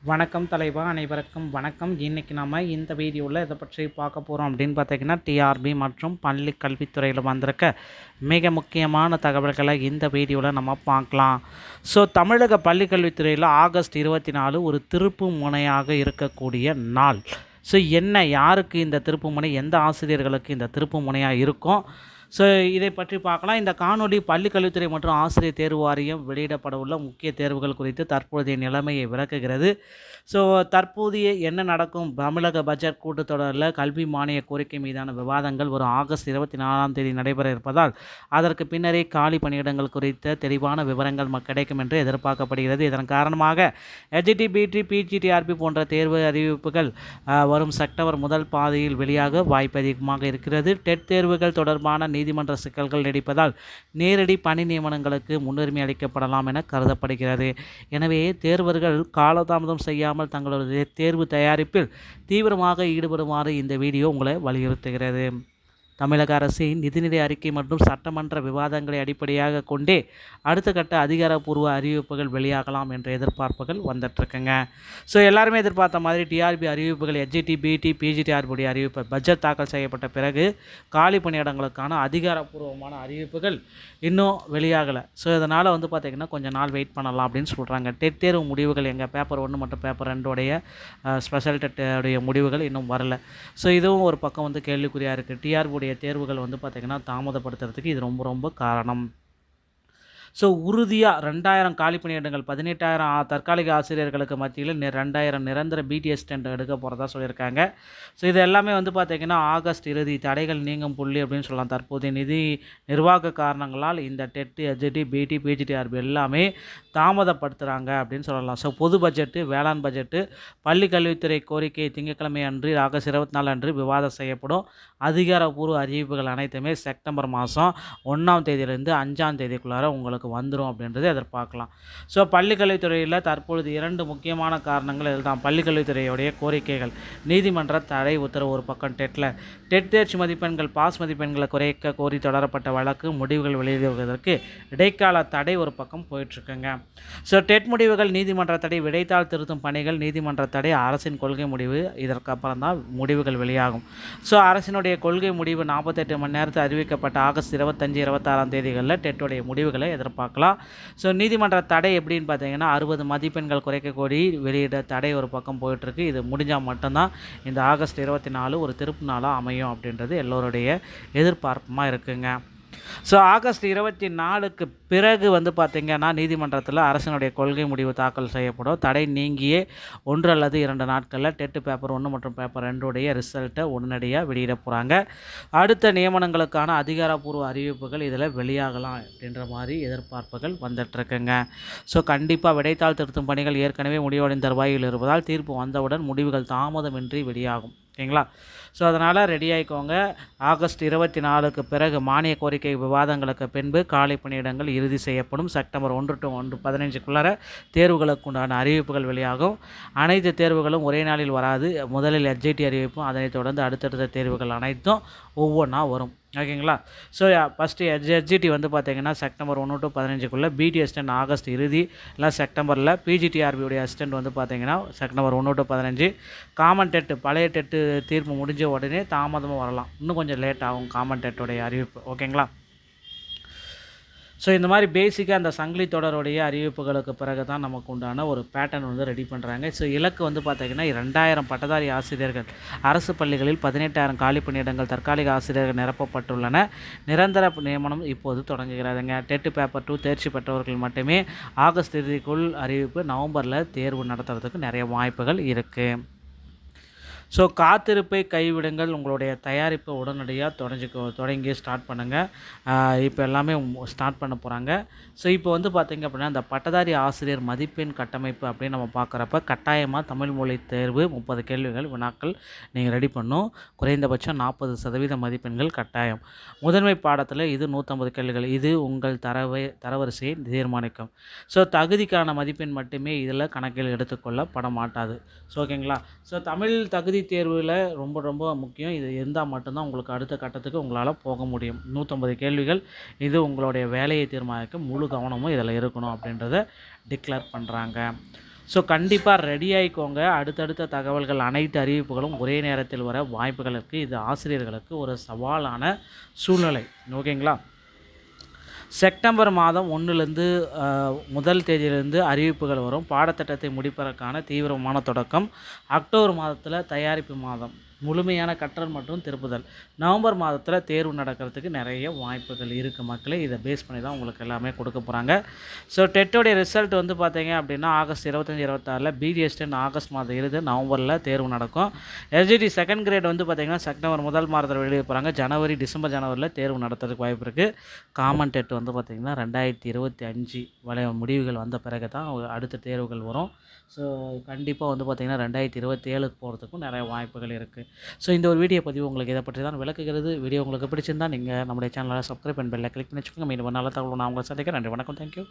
வணக்கம் தலைவா, அனைவருக்கும் வணக்கம். இன்றைக்கி நம்ம இந்த வீடியோவில் இதை பற்றி பார்க்க போகிறோம் அப்படின்னு பார்த்தீங்கன்னா, டிஆர்பி மற்றும் பள்ளி கல்வித்துறையில் வந்திருக்க மிக முக்கியமான தகவல்களை இந்த வீடியோவில் நம்ம பார்க்கலாம். தமிழக பள்ளி கல்வித்துறையில் ஆகஸ்ட் 24 ஒரு திருப்பு முனையாக இருக்கக்கூடிய நாள். என்ன, யாருக்கு இந்த திருப்பு முனை, எந்த ஆசிரியர்களுக்கு இந்த திருப்பு முனையாக இருக்கும்? இதை பற்றி பார்க்கலாம். இந்த காணொளி பள்ளி கல்வித்துறை மற்றும் ஆசிரியர் தேர்வு வாரியம் வெளியிடப்படவுள்ள முக்கிய தேர்வுகள் குறித்து தற்போதைய நிலைமையை விளக்குகிறது. தற்போதைய என்ன நடக்கும்? தமிழக பட்ஜெட் கூட்டத்தொடரில் கல்வி மானிய கோரிக்கை மீதான விவாதங்கள் வரும் ஆகஸ்ட் 24 நடைபெற இருப்பதால் அதற்கு பின்னரே காலி பணியிடங்கள் குறித்த தெளிவான விவரங்கள் கிடைக்கும் என்று எதிர்பார்க்கப்படுகிறது. இதன் காரணமாக எச்ஜிடி, பிடி, பிஜிடிஆர்பி போன்ற தேர்வு அறிவிப்புகள் வரும் செப்டம்பர் முதல் பாதியில் வெளியாக வாய்ப்பு அதிகமாக இருக்கிறது. டெட் தேர்வுகள் தொடர்பான நீதிமன்ற சிக்கல்கள் நீடிப்பதால் நேரடி பணி நியமனங்களுக்கு முன்னுரிமை அளிக்கப்படலாம் என கருதப்படுகிறது. எனவே தேர்வர்கள் காலதாமதம் செய்யாமல் தங்களது தேர்வு தயாரிப்பில் தீவிரமாக ஈடுபடுமாறு இந்த வீடியோ உங்களை வலியுறுத்துகிறது. தமிழக அரசின் நிதிநிலை அறிக்கை மற்றும் சட்டமன்ற விவாதங்களை அடிப்படையாக கொண்டே அடுத்த கட்ட அதிகாரப்பூர்வ அறிவிப்புகள் வெளியாகலாம் என்ற எதிர்பார்ப்புகள் வந்துட்டுருக்குங்க. எல்லாருமே எதிர்பார்த்த மாதிரி டிஆர்பி அறிவிப்புகள், எச்ஜிடி, பிடி, பிஜிடிஆர்பி அறிவிப்பு பட்ஜெட் தாக்கல் செய்யப்பட்ட பிறகு காலி பணியிடங்களுக்கான அதிகாரப்பூர்வமான அறிவிப்புகள் இன்னும் வெளியாகலை. இதனால் பார்த்திங்கன்னா கொஞ்சம் நாள் வெயிட் பண்ணலாம் அப்படின்னு சொல்கிறாங்க. டெட் தேர்வு முடிவுகள் எங்கள் பேப்பர் 1 மற்றும் பேப்பர் 2 ஸ்பெஷல் டெட்டுடைய முடிவுகள் இன்னும் வரலை. இதுவும் ஒரு பக்கம் கேள்விக்குறியாக இருக்குது. டிஆர்பி தேர்வுகள் பார்த்திங்கன்னா தாமதப்படுத்துறதுக்கு இது ரொம்ப காரணம். உறுதியாக 2000 காலி பணியிடங்கள், 18,000 தற்காலிக ஆசிரியர்களுக்கு மத்தியில் 2000 நிரந்தர பிடிஎஸ் டெண்ட் எடுக்க போகிறதா சொல்லியிருக்காங்க. இது எல்லாமே பார்த்திங்கன்னா ஆகஸ்ட் இறுதி தடைகள் நீங்கும் புள்ளி அப்படின்னு சொல்லலாம். தற்போதைய நிதி நிர்வாக காரணங்களால் இந்த டெட்டு, எச்ஜிடி, பிடி, பிஜிடிஆர்பி எல்லாமே தாமதப்படுத்துகிறாங்க அப்படின்னு சொல்லலாம். பொது பட்ஜெட்டு, வேளாண் பட்ஜெட்டு, பள்ளி கல்வித்துறை கோரிக்கை திங்கட்கிழமை அன்று ஆகஸ்ட் 24 அன்று விவாதம் செய்யப்படும். அதிகாரப்பூர்வ அறிவிப்புகள் அனைத்துமே செப்டம்பர் மாதம் 1ஆம் தேதியிலிருந்து 5ஆம் தேதிக்குள்ளார உங்களுக்கு வந்துடும் அப்படின்றத எதிர்பார்க்கலாம். பள்ளிக்கல்வித்துறையில் தற்பொழுது 2 முக்கியமான காரணங்கள் இதுதான். பள்ளிக்கல்வித்துறையுடைய கோரிக்கைகள், நீதிமன்ற தடை உத்தரவு ஒரு பக்கம், டெட் தேர்ச்சி மதிப்பெண்கள், பாஸ் மதிப்பெண்களை குறைக்க கோரி தொடரப்பட்ட வழக்கு முடிவுகள் வெளியிடுவதற்கு இடைக்கால தடை ஒரு பக்கம் போயிட்டுருக்குங்க. டெட் முடிவுகள், நீதிமன்ற தடை, விடைத்தாள் திருத்தும் பணிகள், நீதிமன்ற தடை, அரசின் கொள்கை முடிவு, இதற்கப்புறம் தான் முடிவுகள் வெளியாகும். அரசினுடைய கொள்கை முடிவு 48 மணி நேரத்தில் அறிவிக்கப்பட்ட ஆகஸ்ட் 25, 26ஆம் தேதிகளில் டெட்டுடைய முடிவுகளை எதிர்பார்க்கலாம். நீதிமன்ற தடை எப்படின்னு பார்த்தீங்கன்னா 60 மதிப்பெண்கள் குறைக்க கோரி வெளியிட தடை ஒரு பக்கம் போயிட்டுருக்கு. இது முடிஞ்சால் மட்டும்தான் இந்த ஆகஸ்ட் 24 ஒரு திருப்பு நாளாக அமையும் அப்படின்றது எல்லோருடைய எதிர்பார்ப்புமாக இருக்குங்க. ஆகஸ்ட் 24க்கு பிறகு பார்த்திங்கன்னா நீதிமன்றத்தில் அரசினுடைய கொள்கை முடிவு தாக்கல் செய்யப்படும். தடை நீங்கியே 1 அல்லது 2 நாட்களில் டெட்டு பேப்பர் 1 மற்றும் பேப்பர் 2 ரிசல்ட்டை உடனடியாக வெளியிட போகிறாங்க. அடுத்த நியமனங்களுக்கான அதிகாரப்பூர்வ அறிவிப்புகள் இதில் வெளியாகலாம் அப்படின்ற மாதிரி எதிர்பார்ப்புகள் வந்துட்டுருக்குங்க. கண்டிப்பாக விடைத்தாள் திருத்தும் பணிகள் ஏற்கனவே முடிவடைந்த தருவாயில் இருப்பதால் தீர்ப்பு வந்தவுடன் முடிவுகள் தாமதமின்றி வெளியாகும். ஓகேங்களா? அதனால் ரெடி ஆகிக்கோங்க. ஆகஸ்ட் 24க்கு பிறகு மானிய கோரிக்கை விவாதங்களுக்கு பின்பு காலி பணியிடங்கள் இறுதி செய்யப்படும். செப்டம்பர் 1 to 1/15க்குள்ளார தேர்வுகளுக்கு உண்டான அறிவிப்புகள் வெளியாகும். அனைத்து தேர்வுகளும் ஒரே நாளில் வராது. முதலில் எச்ஜிடி அறிவிப்பும் அதனைத் தொடர்ந்து அடுத்தடுத்த தேர்வுகள் அனைத்தும் ஒவ்வொன்றா வரும். ஓகேங்களா? ஃபஸ்ட்டு எச்ஜிடி பார்த்திங்கன்னா செப்டம்பர் 1 to 15க்குள்ளே, பிடி அசிஸ்டன்ட் ஆகஸ்ட் இறுதி இல்லை செப்டம்பரில், பிஜிடிஆர்பியுடைய அசிஸ்டன்ட் பார்த்திங்கன்னா செப்டம்பர் 1 to 15. காமன் டெட்டு, பழைய டெட்டு தீர்ப்பு முடிஞ்ச உடனே தாமதமாக வரலாம். இன்னும் கொஞ்சம் லேட் ஆகும் காமன் டெட்டுடைய அறிவிப்பு. ஓகேங்களா? இந்த மாதிரி பேசிக்காக அந்த சங்கிலி தொடருடைய அறிவிப்புகளுக்கு பிறகு தான் நமக்கு உண்டான ஒரு பேட்டர்ன் ரெடி பண்ணுறாங்க. இலக்கு பார்த்திங்கன்னா 2000 பட்டதாரி ஆசிரியர்கள், அரசு பள்ளிகளில் 18,000 காலி பணியிடங்கள், தற்காலிக ஆசிரியர்கள் நிரப்பப்பட்டுள்ளன. நிரந்தர நியமனம் இப்போது தொடங்குகிறதுங்க. டெட்டு பேப்பர் 2 தேர்ச்சி பெற்றவர்கள் மட்டுமே ஆகஸ்ட் இறுதிக்குள் அறிவிப்பு. நவம்பரில் தேர்வு நடத்துறதுக்கு நிறைய வாய்ப்புகள் இருக்குது. காத்திருப்பை கைவிடுங்கள். உங்களுடைய தயாரிப்பை உடனடியாக தொடங்கி ஸ்டார்ட் பண்ணுங்கள். இப்போ எல்லாமே ஸ்டார்ட் பண்ண போகிறாங்க. இப்போ பார்த்திங்க அப்படின்னா இந்த பட்டதாரி ஆசிரியர் மதிப்பெண் கட்டமைப்பு அப்படின்னு நம்ம பார்க்குறப்ப கட்டாயமாக தமிழ் மொழி தேர்வு 30 கேள்விகள் வினாக்கள் நீங்கள் ரெடி பண்ணணும். குறைந்தபட்சம் 40% மதிப்பெண்கள் கட்டாயம். முதன்மை பாடத்தில் இது 150 கேள்விகள். இது உங்கள் தரவரிசையை தீர்மானிக்கும். தகுதிக்கான மதிப்பெண் மட்டுமே இதில் கணக்கில் எடுத்துக்கொள்ளப்பட மாட்டாது. ஓகேங்களா? தமிழ் தகுதி தேர்வில் ரொம்ப முக்கியம். இது இருந்தால் மட்டும்தான் உங்களுக்கு அடுத்த கட்டத்துக்கு உங்களால் போக முடியும். 150 கேள்விகள். இது உங்களுடைய வேலையை தீர்மானிக்க முழு கவனமும் இதில் இருக்கணும் அப்படின்றத டிக்ளேர் பண்ணுறாங்க. ஸோ கண்டிப்பாக ரெடி ஆகிக்கோங்க. அடுத்தடுத்த தகவல்கள் அனைத்து அறிவிப்புகளும் ஒரே நேரத்தில் வர வாய்ப்புகள் இருக்குது. இது ஆசிரியர்களுக்கு ஒரு சவாலான சூழ்நிலை. ஓகேங்களா? செப்டம்பர் மாதம் 1லேருந்து முதல் தேதியிலிருந்து அறிவிப்புகள் வரும். பாடத்திட்டத்தை முடிப்பதற்கான தீவிரமான தொடக்கம். அக்டோபர் மாதத்தில் தயாரிப்பு மாதம், முழுமையான கற்றல் மற்றும் திருப்புதல். நவம்பர் மாதத்தில் தேர்வு நடக்கிறதுக்கு நிறைய வாய்ப்புகள் இருக்குது மக்களே. இதை பேஸ் பண்ணி தான் உங்களுக்கு எல்லாமே கொடுக்க போகிறாங்க. ஸோ டெட்டோடைய ரிசல்ட் வந்து பார்த்தீங்க அப்படின்னா ஆகஸ்ட் 25, 26 பிடிஎஸ் டென் ஆகஸ்ட் மாதம் இறுதி, நவம்பரில் தேர்வு நடக்கும். எஸ்ஜிடி செகண்ட் கிரேட் வந்து பார்த்திங்கன்னா செப்டம்பர் முதல் மாதத்தில் வெளியே போகிறாங்க. ஜனவரி, டிசம்பர், ஜனவரியில் தேர்வு நடத்துறதுக்கு வாய்ப்பு இருக்குது. காமன் டெட் வந்து பார்த்திங்கன்னா 2025 முடிவுகள் வந்த பிறகு தான் அடுத்த தேர்வுகள் வரும். ஸோ கண்டிப்பாக வந்து பார்த்திங்கன்னா 2027 போகிறதுக்கும் நிறைய வாய்ப்புகள் இருக்குது. ஸோ இந்த ஒரு வீடியோ பதிவு உங்களுக்கு இதை பற்றி தான் விளக்குகிறது. வீடியோ உங்களுக்கு பிடிச்சிருந்தால் நீங்கள் நம்முடைய சேனலை சப்ஸ்கிரைப் பண்ணி பெல்லை கிளிக் பண்ணி வச்சுக்கோங்க. மீண்டும் நல்ல தகவல் நான் உங்களை சந்திக்கிறேன். நன்றி, வணக்கம், தேங்க்யூ.